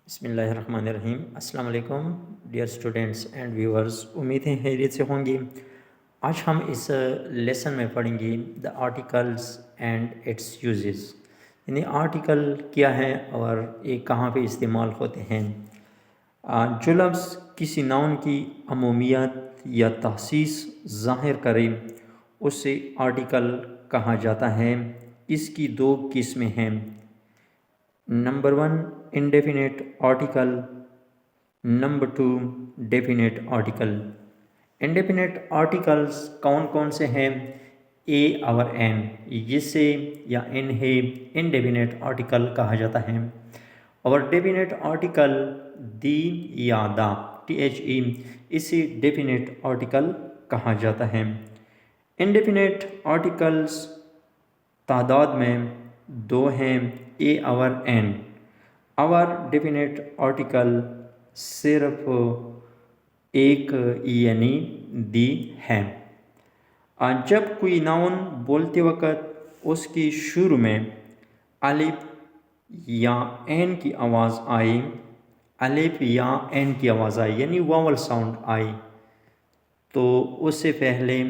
بسم اللہ الرحمن الرحیم۔ السلام علیکم ڈیئر اسٹوڈنٹس اینڈ ویورز، امید ہے خیریت سے ہوں گی۔ آج ہم اس لیسن میں پڑھیں گے دا آرٹیکلز اینڈ اٹس یوزز، یعنی آرٹیکل کیا ہے اور یہ کہاں پہ استعمال ہوتے ہیں۔ جو لفظ کسی ناؤن کی عمومیت یا تخصیص ظاہر کرے اسے آرٹیکل کہا جاتا ہے۔ اس کی دو قسمیں ہیں۔ Number 1 indefinite article, number 2 definite article. Indefinite articles کون کون سے ہیں؟ اے اور این، جسے یا انہیں انڈیفینٹ آرٹیکل کہا جاتا ہے، اور ڈیفینٹ آرٹیکل دی یا دا THE، اسے ڈیفینٹ آرٹیکل کہا جاتا ہے۔ انڈیفینٹ آرٹیکلز تعداد میں دو ہیں، اے اور این، اور ڈیفینٹ آرٹیکل صرف ایک یعنی دی ہے۔ جب کوئی ناؤن بولتے وقت اس کی شروع میں الف یا این کی آواز آئی، الف یا این کی آواز آئی یعنی واول ساؤنڈ آئی، تو اس سے پہلے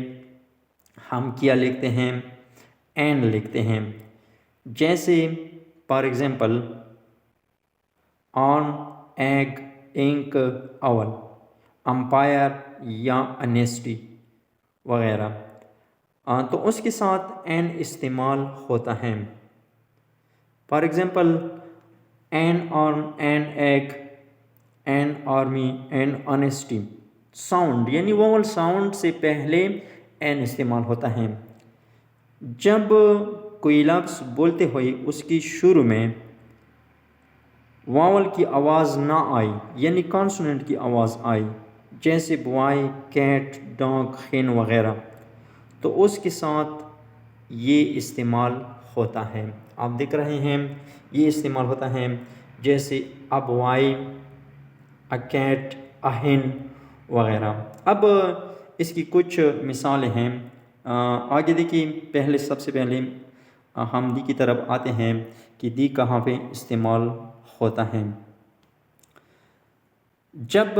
ہم کیا لکھتے ہیں؟ این لکھتے ہیں۔ جیسے فار ایگزامپل آن، ایگ، انک، اول، امپائر یا انیسٹی وغیرہ، تو اس کے ساتھ این استعمال ہوتا ہے۔ For example an on, an egg, an army, an honesty, sound یعنی ووول ساؤنڈ سے پہلے این استعمال ہوتا ہے۔ جب کوئی لفظ بولتے ہوئے اس کی شروع میں واول کی آواز نہ آئی یعنی کانسوننٹ کی آواز آئی، جیسے بوائے، کیٹ، ڈاگ، خین وغیرہ، تو اس کے ساتھ یہ استعمال ہوتا ہے۔ آپ دیکھ رہے ہیں یہ استعمال ہوتا ہے، جیسے اے بوائے، اے کیٹ، اے ہین وغیرہ۔ اب اس کی کچھ مثالیں ہیں۔ آگے دیکھیے، سب سے پہلے ہم دی کی طرف آتے ہیں کہ دی کہاں پہ استعمال ہوتا ہے۔ جب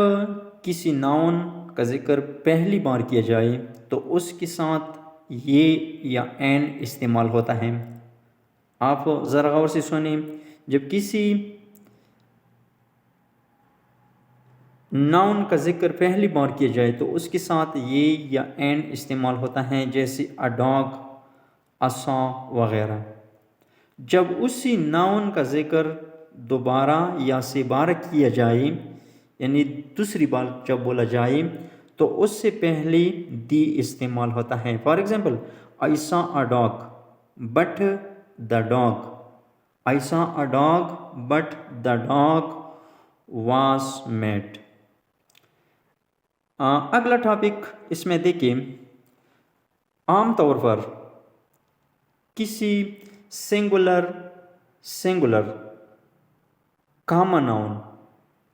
کسی ناؤن کا ذکر پہلی بار کیا جائے تو اس کے ساتھ یہ یا این استعمال ہوتا ہے۔ آپ ذرا غور سے سنیں، جب کسی ناؤن کا ذکر پہلی بار کیا جائے تو اس کے ساتھ یہ یا این استعمال ہوتا ہے، جیسے اے ڈاگ، اے سا وغیرہ۔ جب اسی ناؤن کا ذکر دوبارہ یا سے بار کیا جائے یعنی دوسری بار جب بولا جائے تو اس سے پہلے دی استعمال ہوتا ہے۔ For example I saw a dog but the dog, I saw a dog but the dog was mad. اگلا ٹاپک اس میں دیکھیں، عام طور پر کسی singular common noun,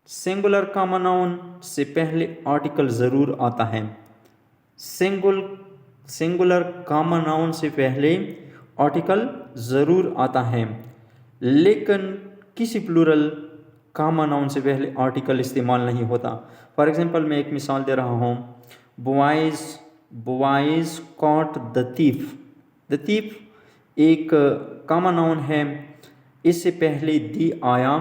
singular common noun سے پہلے آرٹیکل ضرور آتا ہے۔ سنگولر کامن ناؤن سے پہلے آرٹیکل ضرور آتا ہے، لیکن کسی پلورل کامن ناؤن سے پہلے آرٹیکل استعمال نہیں ہوتا۔ فار ایگزامپل میں ایک مثال دے رہا ہوں، بوائز کاٹ دا تھیف۔ دا تھیف ایک کامن ناؤن ہے، اس سے پہلے دی آیا،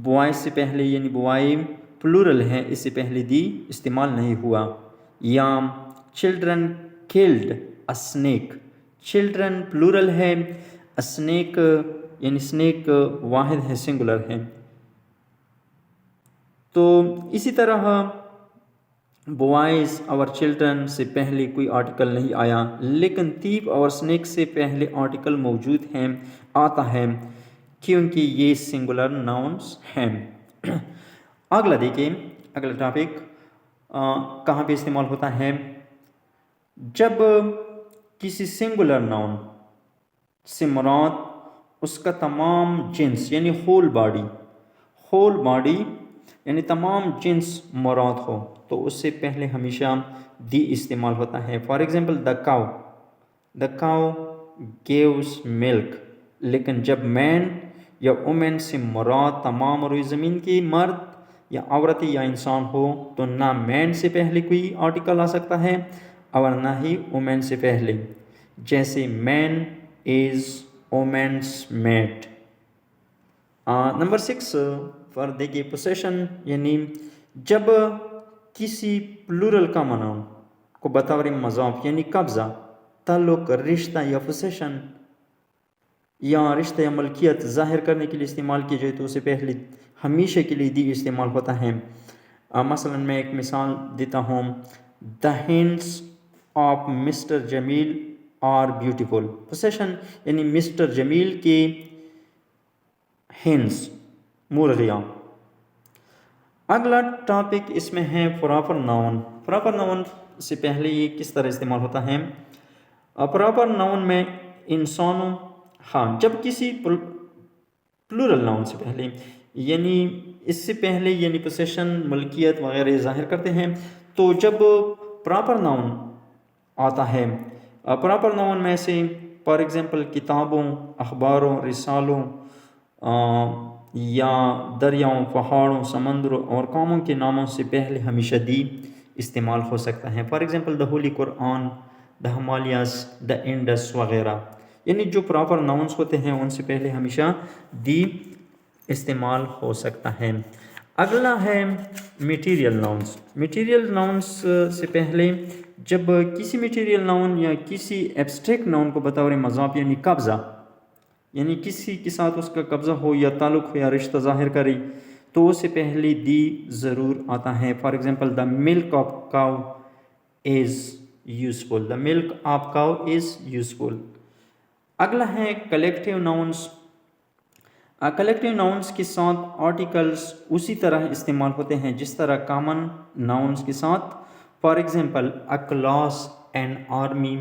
بوائز سے پہلے یعنی بوائی پلورل ہے، اس سے پہلے دی استعمال نہیں ہوا۔ یا چلڈرن کلڈ اے سنیک، چلڈرن پلورل ہے، سنیک یعنی سنیک واحد ہے، سنگولر ہے۔ تو اسی طرح بوائز اور چلڈرن سے پہلے کوئی آرٹیکل نہیں آیا، لیکن تھیف اور سنیک سے پہلے آرٹیکل موجود ہے، آتا ہے، کیونکہ یہ سنگولر ناؤنس ہیں۔ اگلا دیکھیں، اگلا ٹاپک کہاں پہ استعمال ہوتا ہے؟ جب کسی سنگولر ناؤن سے مراد اس کا تمام جنس یعنی ہول باڈی یعنی تمام جنس مراد ہو تو اس سے پہلے ہمیشہ دی استعمال ہوتا ہے۔ For example the cow gives milk, لیکن جب مین یا وومن سے مراد تمام روئے زمین کی مرد یا عورت یا انسان ہو تو نہ مین سے پہلے کوئی آرٹیکل آ سکتا ہے اور نہ ہی وومن سے پہلے، جیسے مین از وومنس میٹ۔ نمبر 6 پر دیکھیے پوسیشن، یعنی جب کسی پلورل کا نام کو بطور مضاف یعنی قبضہ، تعلق، رشتہ یا پوسیشن یا رشتہ یا ملکیت ظاہر کرنے کے لیے استعمال کیا جائے تو اسے پہلے ہمیشہ کے لیے دی استعمال ہوتا ہے۔ مثلا میں ایک مثال دیتا ہوں، the hands of mister Jamil are beautiful. Position یعنی مسٹر جمیل کے ہینڈس، مرغیاں۔ اگلا ٹاپک اس میں ہے پراپر ناؤن۔ پراپر ناؤن سے پہلے یہ کس طرح استعمال ہوتا ہے؟ پراپر ناؤن میں انسانوں، جب کسی پلورل ناؤن سے پہلے یعنی اس سے پہلے یعنی پوسیشن، ملکیت وغیرہ ظاہر کرتے ہیں تو جب پراپر ناؤن آتا ہے، پراپر ناؤن میں سے فار ایگزامپل کتابوں، اخباروں، رسالوں یا دریاؤں، پہاڑوں، سمندروں اور قوموں کے ناموں سے پہلے ہمیشہ دی استعمال ہو سکتا ہے۔ For example the holy Quran, the Himalayas, the Indus وغیرہ، یعنی جو پراپر ناؤنس ہوتے ہیں ان سے پہلے ہمیشہ دی استعمال ہو سکتا ہے۔ اگلا ہے میٹیریل ناؤنس۔ میٹیریل ناؤنس سے پہلے جب کسی میٹیریل ناؤن یا کسی ایبسٹریکٹ ناؤن کو بطور مضاف یعنی قبضہ، یعنی کسی کے ساتھ اس کا قبضہ ہو یا تعلق ہو یا رشتہ ظاہر کرے تو اس سے پہلے دی ضرور آتا ہے۔ For example the milk of cow is useful, the milk of cow is useful. اگلا ہے کلیکٹیو ناؤنس۔ کلیکٹیو ناؤنس کے ساتھ آرٹیکلز اسی طرح استعمال ہوتے ہیں جس طرح کامن ناؤنس کے ساتھ۔ For example a class, N army,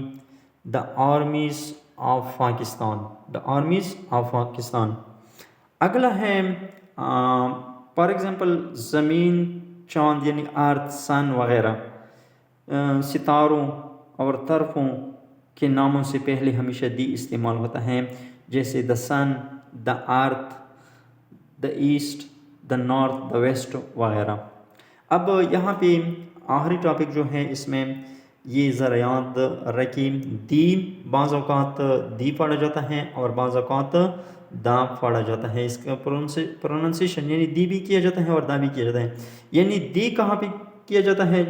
the armies of Pakistan, the armies of Pakistan. اگلا ہے فار ایگزامپل زمین، چاند یعنی ارتھ، سن وغیرہ، ستاروں اور طرفوں کے ناموں سے پہلے ہمیشہ دی استعمال ہوتا ہے، جیسے دا سن، دا ارتھ، دا ایسٹ، دا نارتھ، دا ویسٹ وغیرہ۔ اب یہاں پہ آخری ٹاپک جو ہے اس میں یہ ذرا یاد رکھیں، دی بعض اوقات دی پڑھا جاتا ہے اور بعض اوقات دا پڑھا جاتا ہے۔ اس کا پروننسیشن یعنی دی بھی کیا جاتا ہے اور دا بھی کیا جاتا ہے۔ یعنی دی کہاں پہ کیا جاتا ہے؟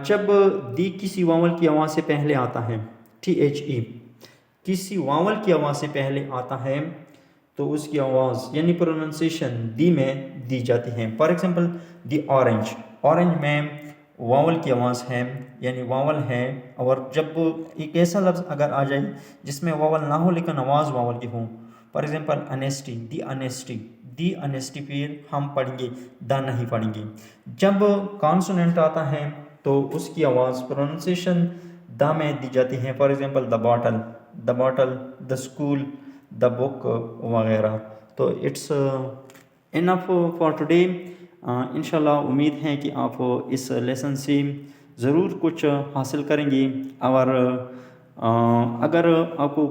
جب دی کسی واول کی آواز سے پہلے آتا ہے، THE کسی واول کی آواز سے پہلے آتا ہے تو اس کی آواز یعنی پروننسیشن دی میں دی جاتی ہے۔ For example the orange, orange میں واول کی آواز ہے یعنی واول ہے، اور جب ایک ایسا لفظ اگر آ جائے جس میں واول نہ ہو لیکن آواز واول کی ہو، for example honesty, the honesty, the honesty پھر ہم پڑھیں گے، دا نہیں پڑھیں گے۔ جب کانسوننٹ آتا ہے تو اس کی آواز پروننسیشن دا میں دی جاتی ہے۔ For example the bottle, the bottle, the school, the book وغیرہ۔ تو اٹس انف فار ٹوڈے۔ انشاءاللہ امید ہے کہ آپ اس لیسن سے ضرور کچھ حاصل کریں گے، اور اگر آپ کو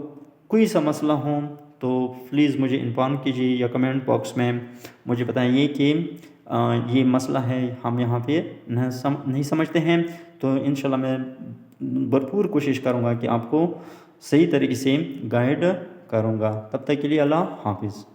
کوئی سا مسئلہ ہو تو پلیز مجھے انفارم کیجیے یا کمنٹ باکس میں مجھے بتائیے کہ یہ مسئلہ ہے ہم یہاں پہ نہیں سمجھتے ہیں، تو انشاءاللہ میں بھرپور کوشش کروں گا کہ آپ کو صحیح طریقے سے گائیڈ کروں گا۔ تب تک کے لیے اللہ حافظ۔